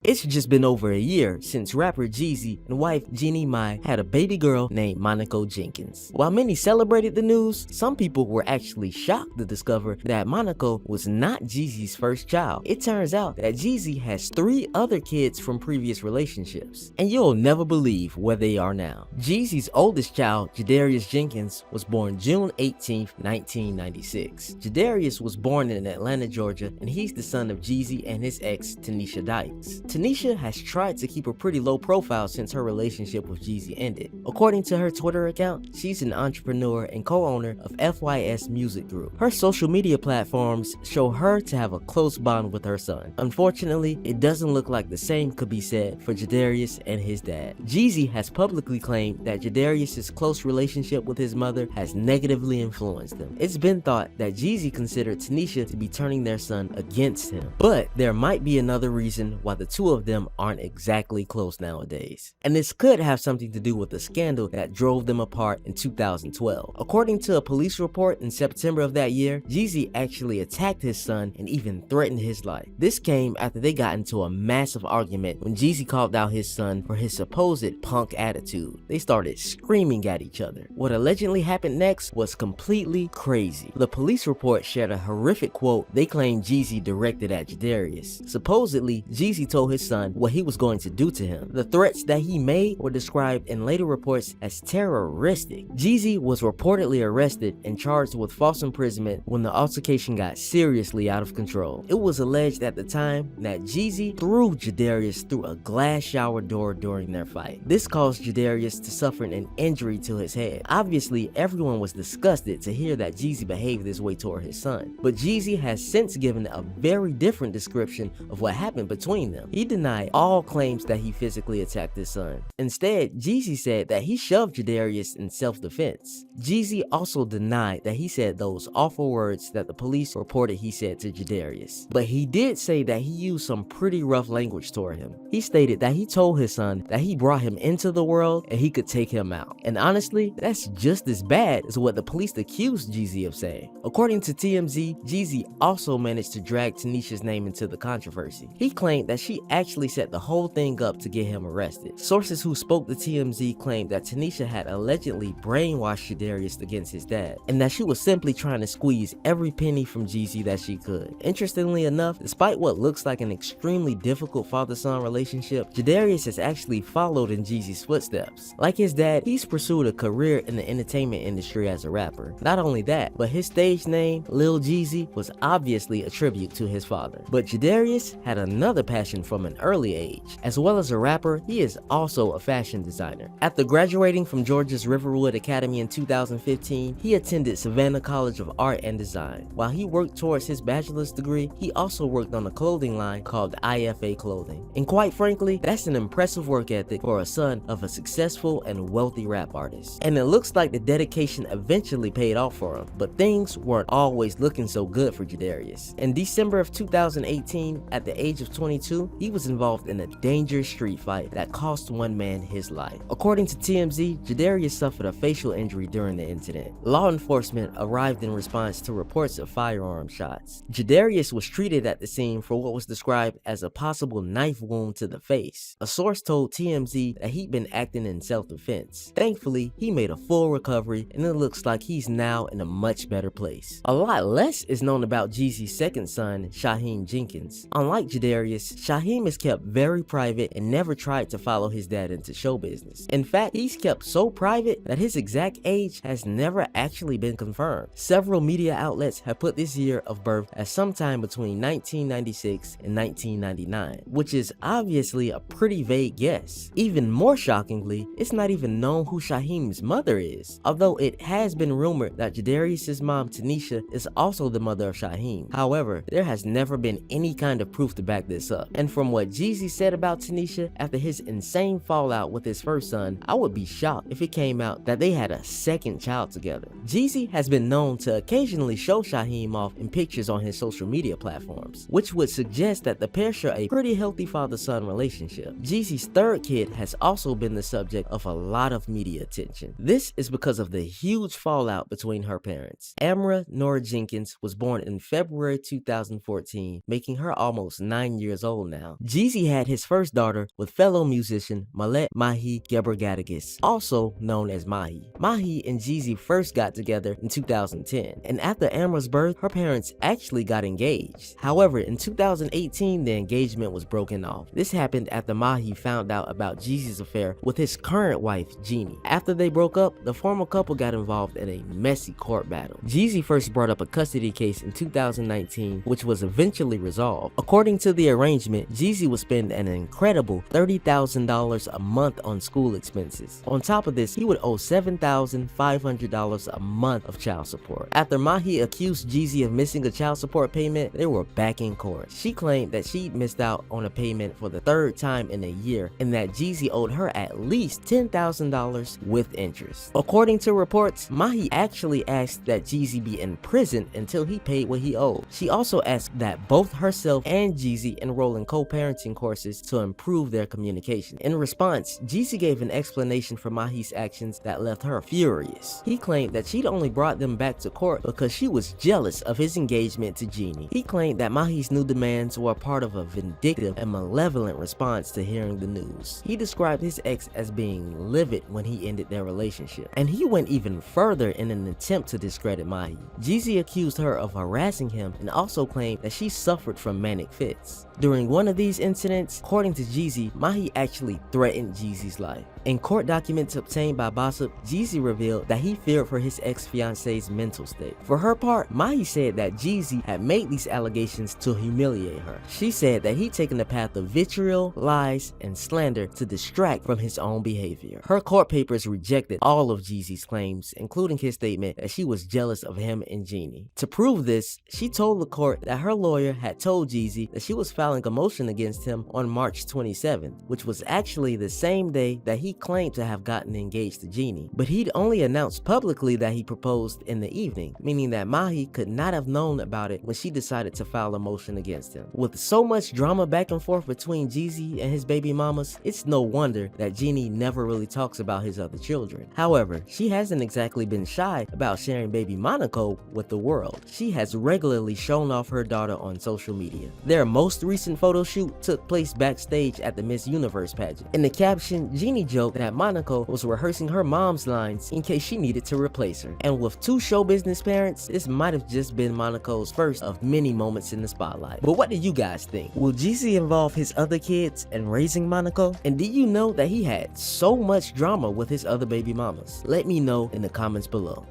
It's just been over a year since rapper Jeezy and wife Jeannie Mai had a baby girl named Monaco Jenkins. While many celebrated the news, some people were actually shocked to discover that Monaco was not Jeezy's first child. It turns out that Jeezy has 3 other kids from previous relationships, and you'll never believe where they are now. Jeezy's oldest child, Jadarius Jenkins, was born June 18, 1996. Jadarius was born in Atlanta, Georgia, and he's the son of Jeezy and his ex, Tanisha Dykes. Tanisha has tried to keep a pretty low profile since her relationship with Jeezy ended. According to her Twitter account, she's an entrepreneur and co-owner of FYS Music Group. Her social media platforms show her to have a close bond with her son. Unfortunately, it doesn't look like the same could be said for Jadarius and his dad. Jeezy has publicly claimed that Jadarius' close relationship with his mother has negatively influenced him. It's been thought that Jeezy considered Tanisha to be turning their son against him, but there might be another reason why the two of them aren't exactly close nowadays. And this could have something to do with the scandal that drove them apart in 2012. According to a police report in September of that year, Jeezy actually attacked his son and even threatened his life. This came after they got into a massive argument when Jeezy called out his son for his supposed punk attitude. They started screaming at each other. What allegedly happened next was completely crazy. The police report shared a horrific quote they claimed Jeezy directed at Jadarius. Supposedly, Jeezy told his son what he was going to do to him. The threats that he made were described in later reports as terroristic. Jeezy was reportedly arrested and charged with false imprisonment when the altercation got seriously out of control. It was alleged at the time that Jeezy threw Jadarius through a glass shower door during their fight. This caused Jadarius to suffer an injury to his head. Obviously, everyone was disgusted to hear that Jeezy behaved this way toward his son, but Jeezy has since given a very different description of what happened between them. He denied all claims that he physically attacked his son. Instead, Jeezy said that he shoved Jadarius in self-defense. Jeezy also denied that he said those awful words that the police reported he said to Jadarius, but he did say that he used some pretty rough language toward him. He stated that he told his son that he brought him into the world and he could take him out. And honestly, that's just as bad as what the police accused Jeezy of saying. According to TMZ, Jeezy also managed to drag Tanisha's name into the controversy. He claimed that she actually set the whole thing up to get him arrested. Sources who spoke to TMZ claimed that Tanisha had allegedly brainwashed Jadarius against his dad, and that she was simply trying to squeeze every penny from Jeezy that she could. Interestingly enough, despite what looks like an extremely difficult father-son relationship, Jadarius has actually followed in Jeezy's footsteps. Like his dad, he's pursued a career in the entertainment industry as a rapper. Not only that, but his stage name, Lil Jeezy, was obviously a tribute to his father. But Jadarius had another passion from an early age. As well as a rapper, he is also a fashion designer. After graduating from Georgia's Riverwood Academy in 2015, he attended Savannah College of Art and Design. While he worked towards his bachelor's degree, he also worked on a clothing line called IFA Clothing. And quite frankly, that's an impressive work ethic for a son of a successful and wealthy rap artist. And it looks like the dedication eventually paid off for him, but things weren't always looking so good for Jadarius. In December of 2018, at the age of 22, he was involved in a dangerous street fight that cost one man his life. According to TMZ, Jadarius suffered a facial injury during the incident. Law enforcement arrived in response to reports of firearm shots. Jadarius was treated at the scene for what was described as a possible knife wound to the face. A source told TMZ that he'd been acting in self-defense. Thankfully, he made a full recovery, and it looks like he's now in a much better place. A lot less is known about Jeezy's second son, Shaheem Jenkins. Unlike Jadarius, Shaheem is kept very private and never tried to follow his dad into show business. In fact, he's kept so private that his exact age has never actually been confirmed. Several media outlets have put this year of birth as sometime between 1996 and 1999, which is obviously a pretty vague guess. Even more shockingly, it's not even known who Shaheem's mother is, although it has been rumored that Jadarius' mom, Tanisha, is also the mother of Shaheem. However, there has never been any kind of proof to back this up. And from what Jeezy said about Tanisha after his insane fallout with his first son, I would be shocked if it came out that they had a second child together. Jeezy has been known to occasionally show Shaheem off in pictures on his social media platforms, which would suggest that the pair share a pretty healthy father-son relationship. Jeezy's third kid has also been the subject of a lot of media attention. This is because of the huge fallout between her parents. Amra Nora Jenkins was born in February 2014, making her almost 9 years old now. now. Jeezy had his first daughter with fellow musician Malet Mahi Gebrgadagis, also known as Mahi. Mahi and Jeezy first got together in 2010, and after Amra's birth, her parents actually got engaged. However, in 2018, the engagement was broken off. This happened after Mahi found out about Jeezy's affair with his current wife, Jeannie. After they broke up, the former couple got involved in a messy court battle. Jeezy first brought up a custody case in 2019, which was eventually resolved. According to the arrangement, Jeezy would spend an incredible $30,000 a month on school expenses. On top of this, he would owe $7,500 a month of child support. After Mahi accused Jeezy of missing a child support payment, they were back in court. She claimed that she missed out on a payment for the third time in a year and that Jeezy owed her at least $10,000 with interest. According to reports, Mahi actually asked that Jeezy be imprisoned until he paid what he owed. She also asked that both herself and Jeezy enroll in co-parenting courses to improve their communication. In response, Jeezy gave an explanation for Mahi's actions that left her furious. He claimed that she'd only brought them back to court because she was jealous of his engagement to Jeannie. He claimed that Mahi's new demands were part of a vindictive and malevolent response to hearing the news. He described his ex as being livid when he ended their relationship, and he went even further in an attempt to discredit Mahi. Jeezy accused her of harassing him and also claimed that she suffered from manic fits. During one of these incidents, according to Jeezy, Mahi actually threatened Jeezy's life. In court documents obtained by Bossip, Jeezy revealed that he feared for his ex-fiance's mental state. For her part, Mahi said that Jeezy had made these allegations to humiliate her. She said that he'd taken the path of vitriol, lies, and slander to distract from his own behavior. Her court papers rejected all of Jeezy's claims, including his statement that she was jealous of him and Jeannie. To prove this, she told the court that her lawyer had told Jeezy that she was filing a motion against him on March 27th, which was actually the same day that he claimed to have gotten engaged to Jeannie. But he'd only announced publicly that he proposed in the evening, meaning that Mahi could not have known about it when she decided to file a motion against him. With so much drama back and forth between Jeezy and his baby mamas, it's no wonder that Jeannie never really talks about his other children. However, she hasn't exactly been shy about sharing baby Monaco with the world. She has regularly shown off her daughter on social media. Their most recent photo shoot took place backstage at the Miss Universe pageant. In the caption, Jeannie joked that Monaco was rehearsing her mom's lines in case she needed to replace her. And with two show business parents, this might have just been Monaco's first of many moments in the spotlight. But what do you guys think? Will Jeezy involve his other kids in raising Monaco? And did you know that he had so much drama with his other baby mamas? Let me know in the comments below.